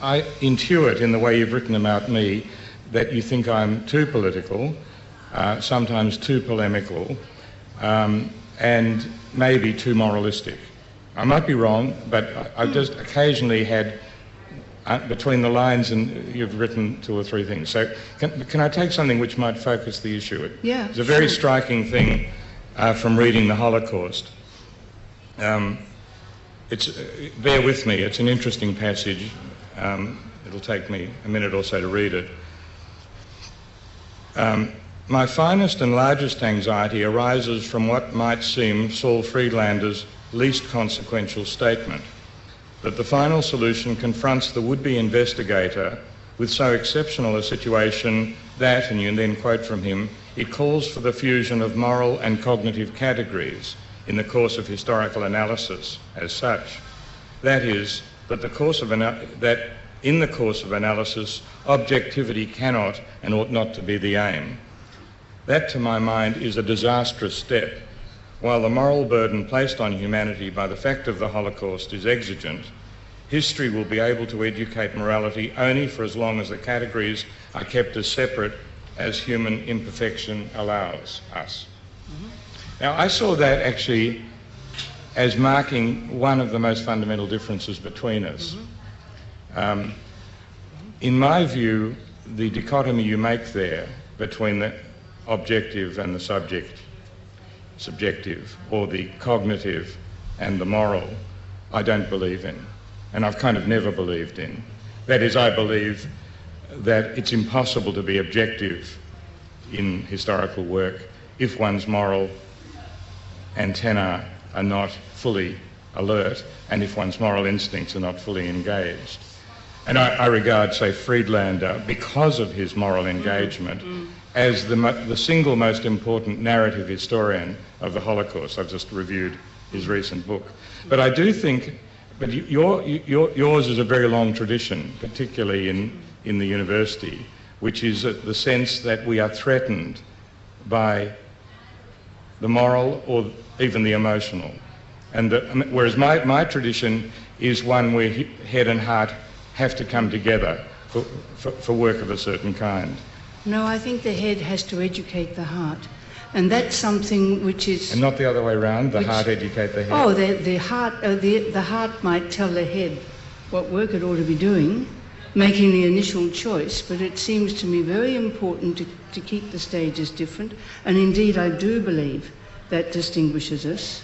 I intuit in the way you've written about me that you think I'm too political, sometimes too polemical, and maybe too moralistic. I might be wrong, but I've just occasionally had, between the lines, and you've written 2 or 3 things. So can I take something which might focus the issue? Yeah, it's a very striking thing from reading the Holocaust. Bear with me, it's an interesting passage. It'll take me a minute or so to read it. My finest and largest anxiety arises from what might seem Saul Friedlander's least consequential statement, that the final solution confronts the would-be investigator with so exceptional a situation that, and you then quote from him, it calls for the fusion of moral and cognitive categories in the course of historical analysis as such. That is, that in the course of analysis, objectivity cannot and ought not to be the aim. That, to my mind, is a disastrous step. While the moral burden placed on humanity by the fact of the Holocaust is exigent, history will be able to educate morality only for as long as the categories are kept as separate as human imperfection allows us. Now, I saw that actually as marking one of the most fundamental differences between us. In my view, the dichotomy you make there between the objective and the subjective, or the cognitive and the moral, I don't believe in, and I've kind of never believed in. That is, I believe that it's impossible to be objective in historical work if one's moral antennae are not fully alert and if one's moral instincts are not fully engaged. And I regard, say, Friedlander, because of his moral engagement, as the single most important narrative historian of the Holocaust. I've just reviewed his recent book. But I do think, but yours is a very long tradition, particularly in the university, which is the sense that we are threatened by the moral or even the emotional. And whereas my tradition is one where head and heart have to come together for work of a certain kind. No, I think the head has to educate the heart. And that's something which is... And not the other way around, the heart educate the head? Oh, the heart might tell the head what work it ought to be doing, making the initial choice, but it seems to me very important to keep the stages different. And indeed, I do believe that distinguishes us.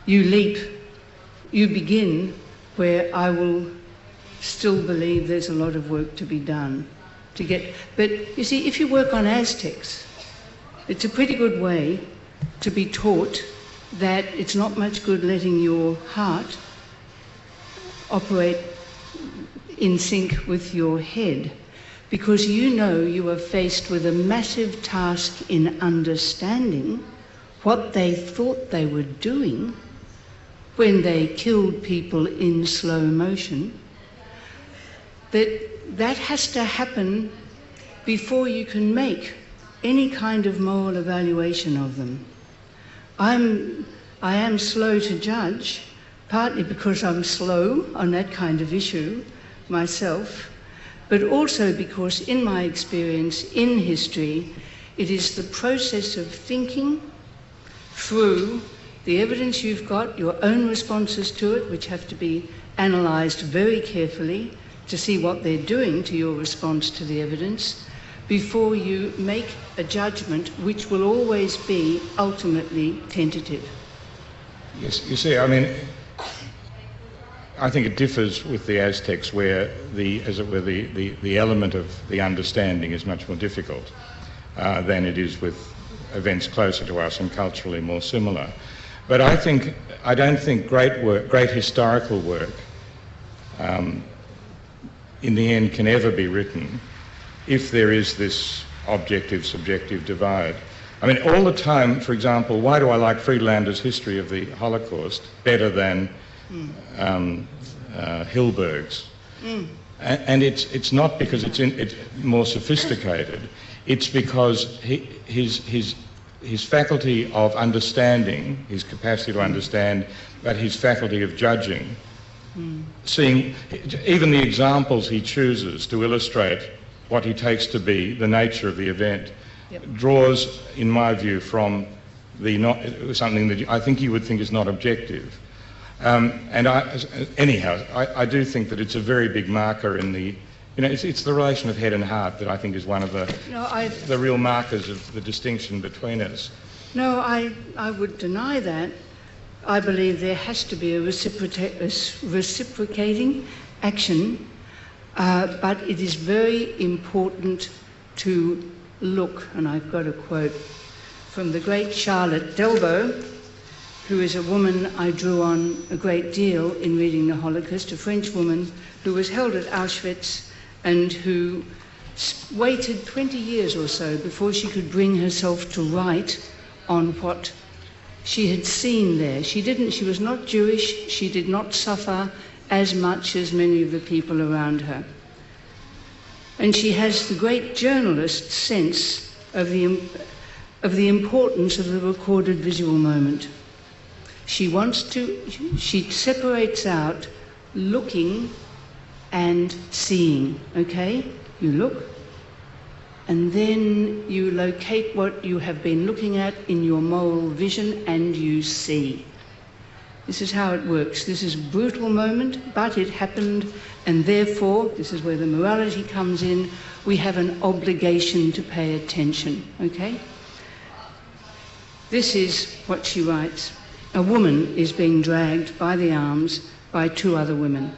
You begin where I will still believe there's a lot of work to be done. But you see, if you work on Aztecs, it's a pretty good way to be taught that it's not much good letting your heart operate in sync with your head, because you know you are faced with a massive task in understanding what they thought they were doing when they killed people in slow motion. That has to happen before you can make any kind of moral evaluation of them. I am slow to judge, partly because I'm slow on that kind of issue myself, but also because in my experience in history, it is the process of thinking through the evidence you've got, your own responses to it, which have to be analysed very carefully to see what they're doing to your response to the evidence, before you make a judgment which will always be ultimately tentative. Yes, you see, I mean, I think it differs with the Aztecs, where the element of the understanding is much more difficult than it is with events closer to us and culturally more similar. But I don't think great historical work in the end can ever be written if there is this objective-subjective divide. I mean, all the time, for example, why do I like Friedlander's history of the Holocaust better than Hilberg's? And it's not because it's more sophisticated. It's because his faculty of understanding, his capacity to understand, but his faculty of judging Seeing even the examples he chooses to illustrate what he takes to be the nature of the event draws, in my view, from something that I think you would think is not objective. I do think that it's a very big marker in the, it's the relation of head and heart that I think is one of the real markers of the distinction between us. No, I would deny that. I believe there has to be a reciprocating action, but it is very important to look, and I've got a quote from the great Charlotte Delbo, who is a woman I drew on a great deal in reading the Holocaust, a French woman who was held at Auschwitz and who waited 20 years or so before she could bring herself to write on what she had seen there. She was not Jewish, she did not suffer as much as many of the people around her. And she has the great journalist's sense of the importance of the recorded visual moment. She separates out looking and seeing, okay? You look, and then you locate what you have been looking at in your moral vision and you see. This is how it works. This is a brutal moment, but it happened, and therefore, this is where the morality comes in, we have an obligation to pay attention, okay? This is what she writes. A woman is being dragged by the arms by two other women.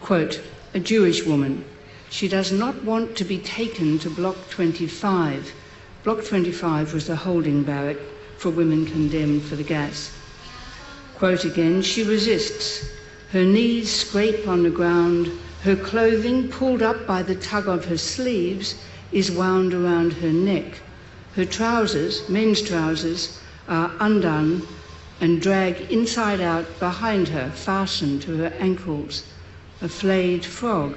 Quote, a Jewish woman. She does not want to be taken to Block 25. Block 25 was the holding barrack for women condemned for the gas. Quote again, she resists. Her knees scrape on the ground. Her clothing, pulled up by the tug of her sleeves, is wound around her neck. Her trousers, men's trousers, are undone and drag inside out behind her, fastened to her ankles. A flayed frog.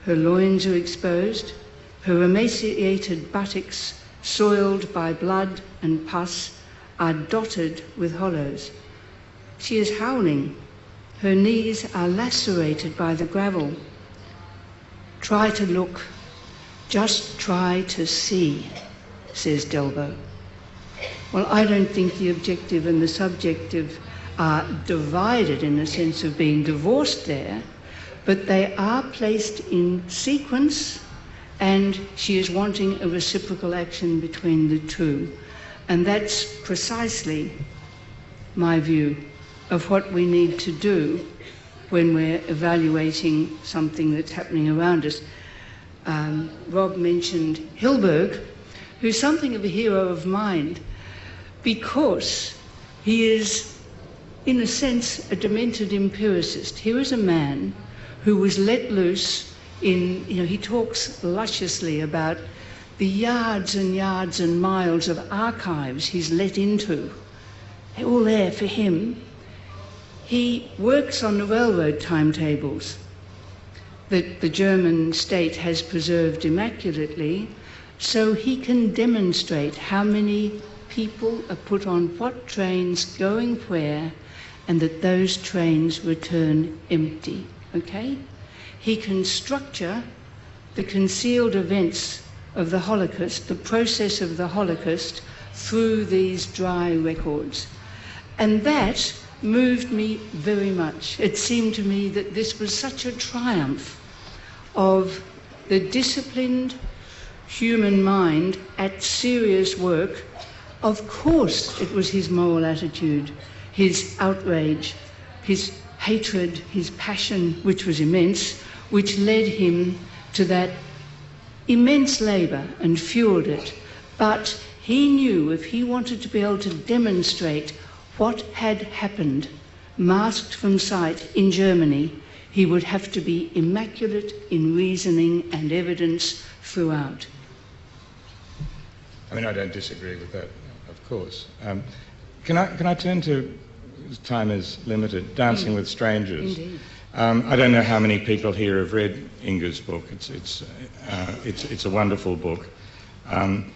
Her loins are exposed, her emaciated buttocks, soiled by blood and pus, are dotted with hollows. She is howling. Her knees are lacerated by the gravel. Try to look, just try to see, says Delbo. Well, I don't think the objective and the subjective are divided in the sense of being divorced there, but they are placed in sequence, and she is wanting a reciprocal action between the two. And that's precisely my view of what we need to do when we're evaluating something that's happening around us. Rob mentioned Hilberg, who's something of a hero of mine, because he is, in a sense, a demented empiricist. Here is a man who was let loose in, he talks lusciously about the yards and yards and miles of archives he's let into. They're all there for him. He works on the railroad timetables that the German state has preserved immaculately, so he can demonstrate how many people are put on what trains going where, and that those trains return empty. Okay? He can structure the concealed events of the Holocaust, the process of the Holocaust, through these dry records. And that moved me very much. It seemed to me that this was such a triumph of the disciplined human mind at serious work. Of course it was his moral attitude, his outrage, his hatred, his passion, which was immense, which led him to that immense labour and fueled it. But he knew if he wanted to be able to demonstrate what had happened, masked from sight in Germany, he would have to be immaculate in reasoning and evidence throughout. I mean, I don't disagree with that, of course. Can I turn to, time is limited, Dancing with Strangers? Indeed. I don't know how many people here have read Inga's book. It's a wonderful book. And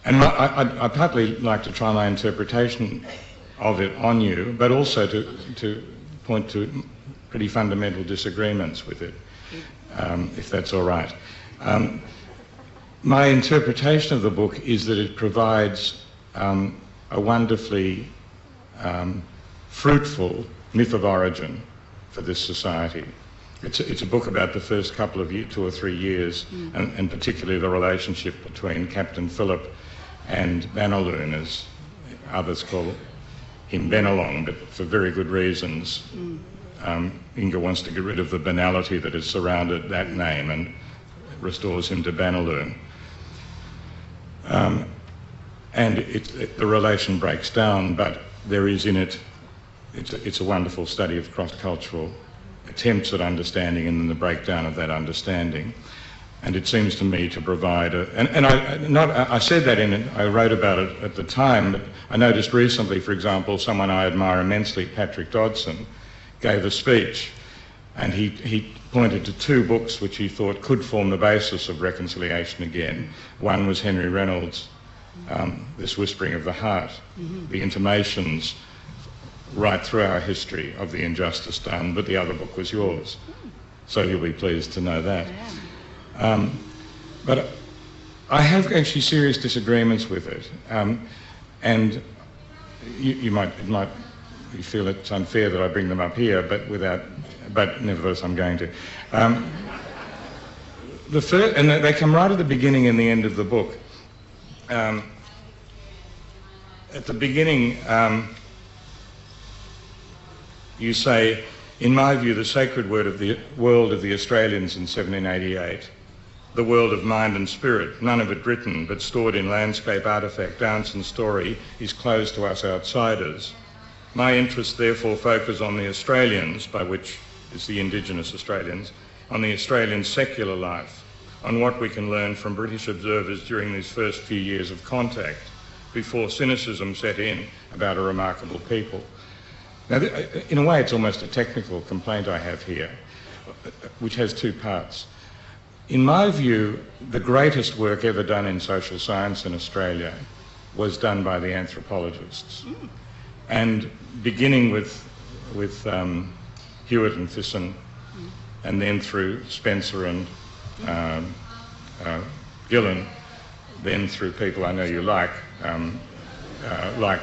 I'd partly like to try my interpretation of it on you, but also to point to pretty fundamental disagreements with it, if that's all right. My interpretation of the book is that it provides a wonderfully fruitful myth of origin for this society. It's a book about the first couple of 2 or 3 years, and particularly the relationship between Captain Phillip and Banaloon, as others call him Benelong, but for very good reasons. Inga wants to get rid of the banality that has surrounded that name and restores him to Banaloon. And the relation breaks down, but there is in it, it's a wonderful study of cross-cultural attempts at understanding and then the breakdown of that understanding. And it seems to me to provide I said that in it, I wrote about it at the time, but I noticed recently, for example, someone I admire immensely, Patrick Dodson, gave a speech, and he pointed to 2 books which he thought could form the basis of reconciliation again. One was Henry Reynolds' This Whispering of the Heart, the intimations right through our history of the injustice done, but the other book was yours. So you'll be pleased to know that. But I have actually serious disagreements with it, and you feel it's unfair that I bring them up here, but nevertheless I'm going to. And they come right at the beginning and the end of the book. At the beginning, you say, in my view, the sacred world of the Australians in 1788, the world of mind and spirit, none of it written, but stored in landscape, artefact, dance and story, is closed to us outsiders. My interests therefore focus on the Australians, by which is the Indigenous Australians, on the Australian secular life, on what we can learn from British observers during these first few years of contact, before cynicism set in about a remarkable people. Now, in a way, it's almost a technical complaint I have here, which has 2 parts. In my view, the greatest work ever done in social science in Australia was done by the anthropologists. And beginning with Hewitt and Thyssen, and then through Spencer and Gillen, then through people I know you like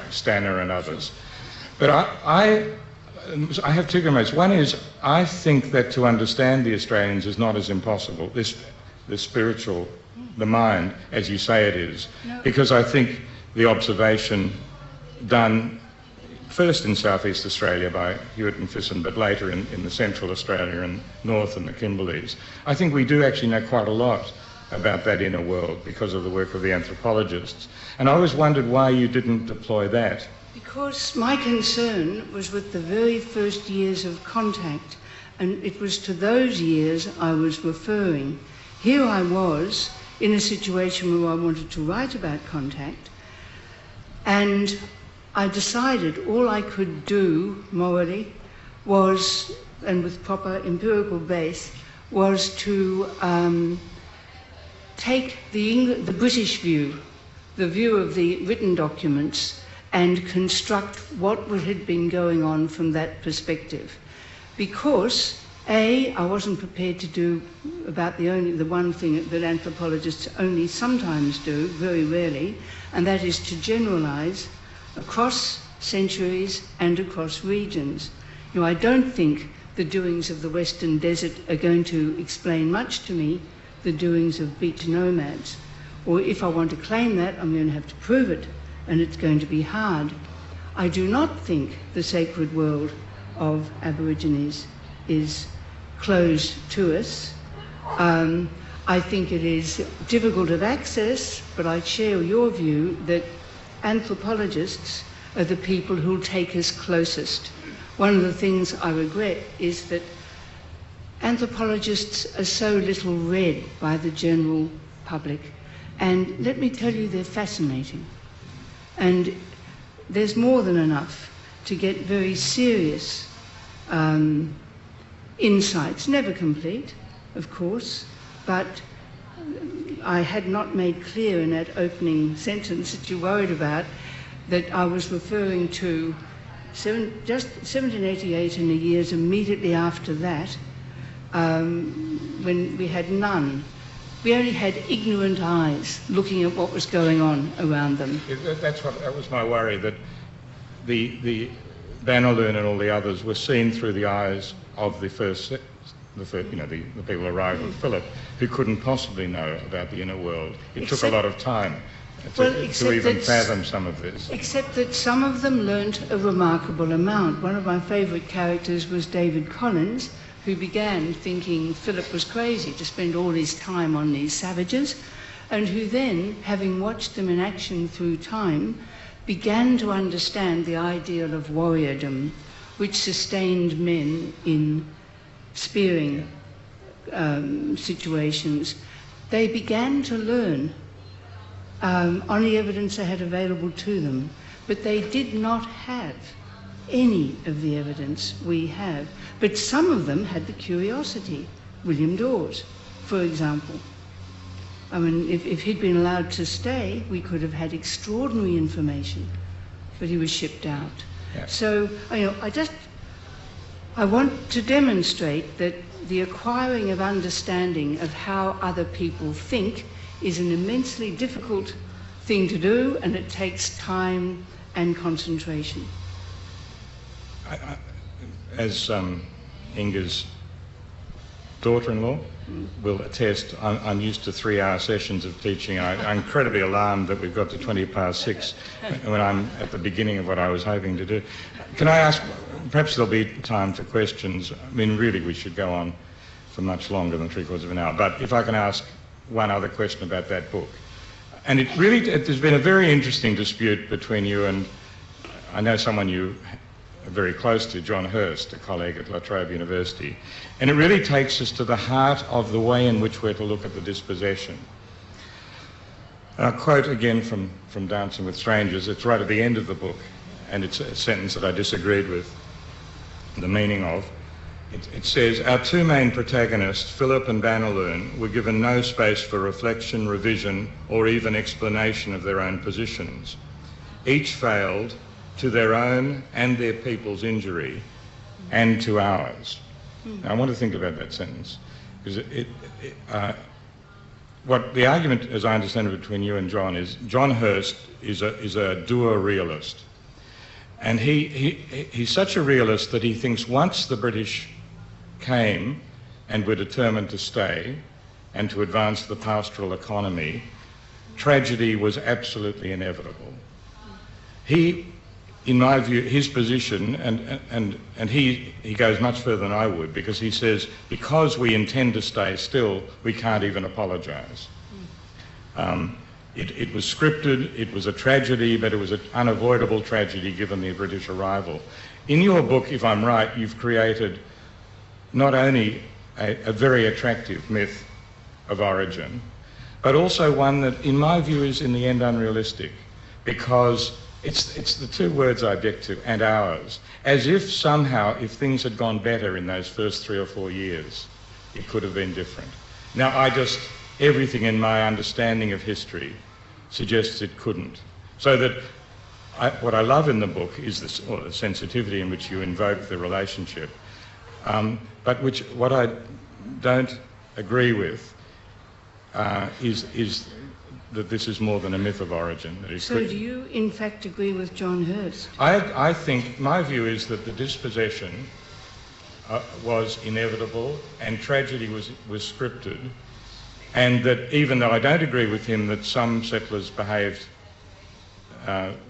Stanner and others. But I have 2 comments. One is, I think that to understand the Australians is not as impossible, the spiritual, the mind, as you say it is. No. Because I think the observation done first in Southeast Australia by Hewitt and Thyssen, but later in the Central Australia and North and the Kimberleys, I think we do actually know quite a lot about that inner world because of the work of the anthropologists. And I always wondered why you didn't deploy that. Because my concern was with the very first years of contact, and it was to those years I was referring. Here I was in a situation where I wanted to write about contact, and I decided all I could do morally was, and with proper empirical base, was to take the British view, the view of the written documents, and construct what had been going on from that perspective. Because, A, I wasn't prepared to do about the one thing that anthropologists only sometimes do, very rarely, and that is to generalize across centuries and across regions. You know, I don't think the doings of the Western Desert are going to explain much to me the doings of beach nomads. Or if I want to claim that, I'm going to have to prove it, and it's going to be hard. I do not think the sacred world of Aborigines is closed to us. I think it is difficult of access, but I share your view that anthropologists are the people who'll take us closest. One of the things I regret is that anthropologists are so little read by the general public. And let me tell you, they're fascinating. And there's more than enough to get very serious insights, never complete, of course, but I had not made clear in that opening sentence that you worried about that I was referring to just 1788 and the years immediately after that, when we had none. We only had ignorant eyes looking at what was going on around them. That was my worry, that the Bannerloon and all the others were seen through the eyes of the people arrived with Philip, who couldn't possibly know about the inner world. It took a lot of time to even fathom some of this. Except that some of them learnt a remarkable amount. One of my favourite characters was David Collins, who began thinking Philip was crazy to spend all his time on these savages, and who then, having watched them in action through time, began to understand the ideal of warriordom, which sustained men in spearing situations. They began to learn on the evidence they had available to them, but they did not have any of the evidence we have. But some of them had the curiosity. William Dawes, for example. I mean, if he'd been allowed to stay, we could have had extraordinary information, but he was shipped out. Yeah. So, I want to demonstrate that the acquiring of understanding of how other people think is an immensely difficult thing to do, and it takes time and concentration. As Inga's daughter-in-law will attest, I'm used to 3-hour sessions of teaching. I'm incredibly alarmed that we've got to 6:20 when I'm at the beginning of what I was hoping to do. Can I ask, perhaps there'll be time for questions. I mean, really, we should go on for much longer than 3/4 of an hour. But if I can ask one other question about that book. And there's been a very interesting dispute between you and, I know someone you are very close to, John Hurst, a colleague at La Trobe University. And it really takes us to the heart of the way in which we're to look at the dispossession. And I'll quote again from Dancing with Strangers. It's right at the end of the book, and it's a sentence that I disagreed with the meaning of. It says, our two main protagonists, Philip and Bannerloon, were given no space for reflection, revision, or even explanation of their own positions. Each failed to their own and their people's injury, and to ours. Now, I want to think about that sentence, because what the argument, as I understand it, between you and John is, John Hurst is a doer realist. And he's such a realist that he thinks once the British came and were determined to stay and to advance the pastoral economy, tragedy was absolutely inevitable. He, in my view, his position, and he goes much further than I would, because he says, because we intend to stay still, we can't even apologise. It was scripted, it was a tragedy, but it was an unavoidable tragedy given the British arrival. In your book, if I'm right, you've created not only a very attractive myth of origin, but also one that, in my view, is in the end unrealistic, because it's the two words I object to, and ours, as if somehow, if things had gone better in those first 3 or 4 years, it could have been different. Now, everything in my understanding of history suggests it couldn't. So that what I love in the book is the sensitivity in which you invoke the relationship, but what I don't agree with is that this is more than a myth of origin. So do you, in fact, agree with John Hurst? I think, my view is that the dispossession was inevitable and tragedy was scripted, and that even though I don't agree with him that some settlers behaved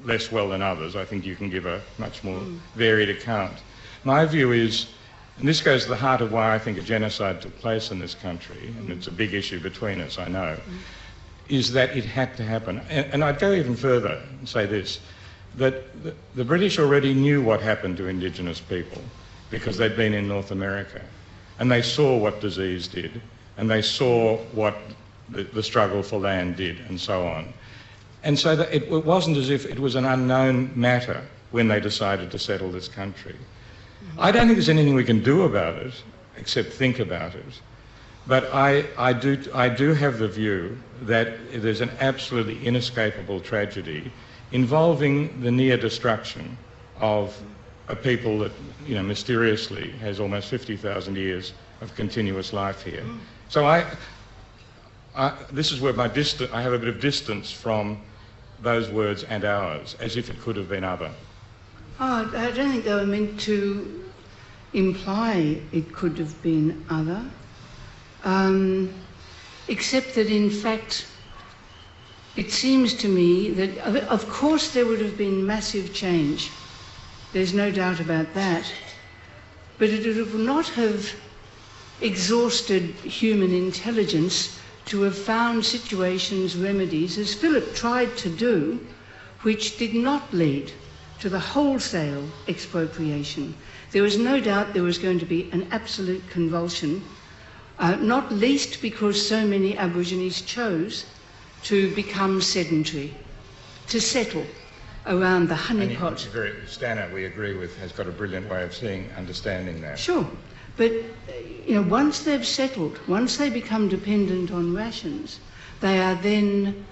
less well than others, I think you can give a much more varied account. My view is, and this goes to the heart of why I think a genocide took place in this country, and it's a big issue between us, I know, is that it had to happen. And I'd go even further and say this, that the British already knew what happened to Indigenous people because they'd been in North America, and they saw what disease did, and they saw what the struggle for land did, and so on. And so that it wasn't as if it was an unknown matter when they decided to settle this country. I don't think there's anything we can do about it, except think about it. But I do have the view that there's an absolutely inescapable tragedy involving the near destruction of a people that, you know, mysteriously has almost 50,000 years of continuous life here. So this is where I have a bit of distance from those words "and ours," as if it could have been other. Oh, I don't think they were meant to imply it could have been other, except that in fact it seems to me that of course there would have been massive change. There's no doubt about that. But it would not have exhausted human intelligence to have found situations, remedies, as Philip tried to do, which did not lead to the wholesale expropriation. There was no doubt there was going to be an absolute convulsion, not least because so many Aborigines chose to become sedentary, to settle around the honeypot. Stannard, we agree with, has got a brilliant way of understanding that. Sure, but you know, once they've settled, once they become dependent on rations, they are then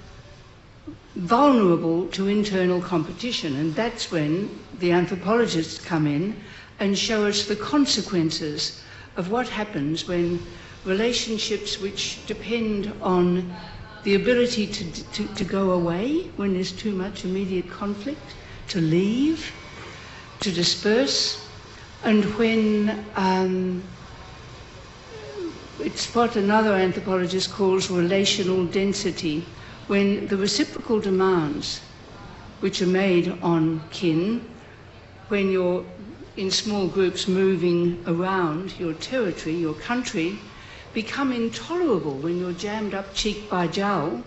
vulnerable to internal competition, and that's when the anthropologists come in and show us the consequences of what happens when relationships which depend on the ability to go away when there's too much immediate conflict, to leave, to disperse, and when it's what another anthropologist calls relational density, when the reciprocal demands which are made on kin, when you're in small groups moving around your territory, your country, become intolerable when you're jammed up cheek by jowl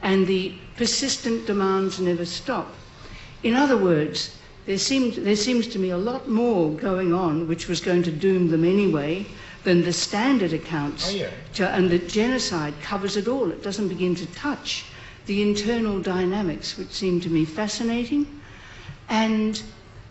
and the persistent demands never stop. In other words, there seems to me a lot more going on which was going to doom them anyway than the standard accounts. And the genocide covers it all. It doesn't begin to touch the internal dynamics, which seem to me fascinating, and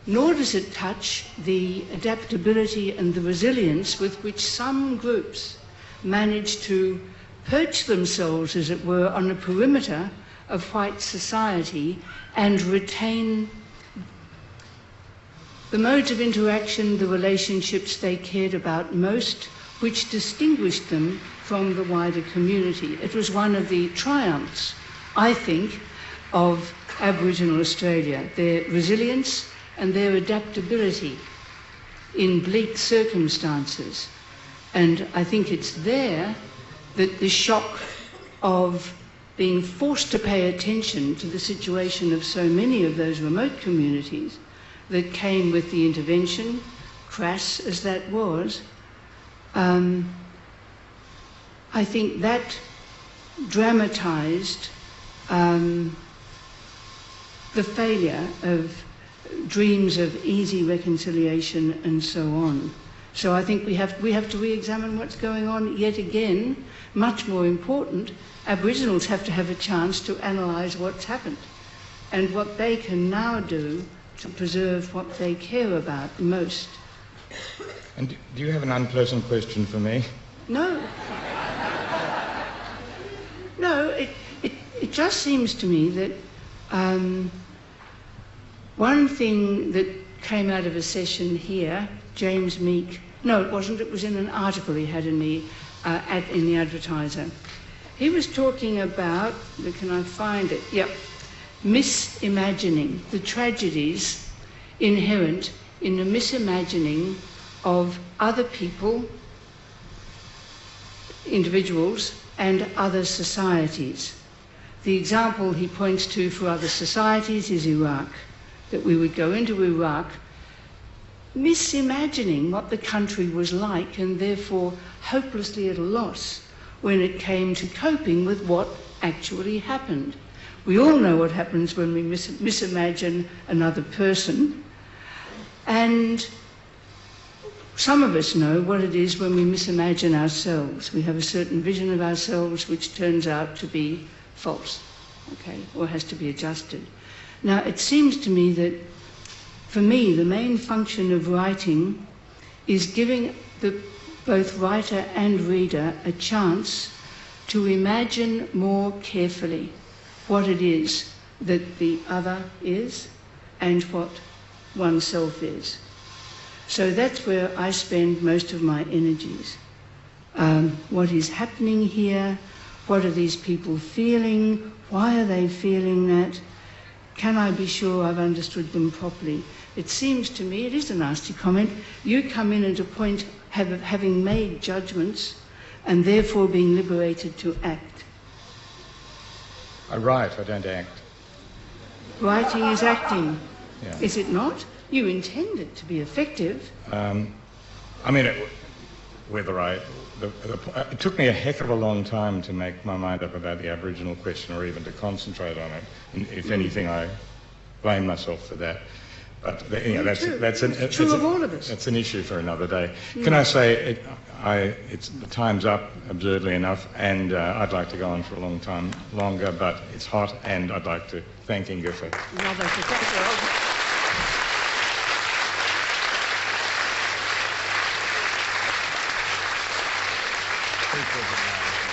nor does it touch the adaptability and the resilience with which some groups manage to perch themselves, as it were, on the perimeter of white society and retain the modes of interaction, the relationships they cared about most, which distinguished them from the wider community. It was one of the triumphs, I think, of Aboriginal Australia, their resilience and their adaptability in bleak circumstances. And I think it's there that the shock of being forced to pay attention to the situation of so many of those remote communities that came with the intervention, crass as that was, I think that dramatised the failure of dreams of easy reconciliation and so on. So I think we have to re-examine what's going on yet again. Much more important, Aboriginals have to have a chance to analyse what's happened and what they can now do to preserve what they care about most. And do you have an unpleasant question for me? No. No, it just seems to me that one thing that came out of a session here, James Meek, no, it wasn't, it was in an article he had in the Advertiser. He was talking about, can I find it? Yep, misimagining the tragedies inherent in the misimagining of other people, individuals, and other societies. The example he points to for other societies is Iraq, that we would go into Iraq misimagining what the country was like and therefore hopelessly at a loss when it came to coping with what actually happened. We all know what happens when we misimagine another person, and some of us know what it is when we misimagine ourselves. We have a certain vision of ourselves which turns out to be false, okay, or has to be adjusted. Now, it seems to me that, for me, the main function of writing is giving both writer and reader a chance to imagine more carefully what it is that the other is and what oneself is. So that's where I spend most of my energies. What is happening here? What are these people feeling? Why are they feeling that? Can I be sure I've understood them properly? It seems to me, it is a nasty comment, you come in at a point having made judgments and therefore being liberated to act. I write, I don't act. Writing is acting, Yeah. is it not? You intend it to be effective. I mean, it took me a heck of a long time to make my mind up about the Aboriginal question or even to concentrate on it. If anything, I blame myself for that. But that's true of all of us. That's an issue for another day. Can I say the time's up, absurdly enough, and I'd like to go on for a long time longer, but it's hot, and I'd like to thank Inga for. Thank you.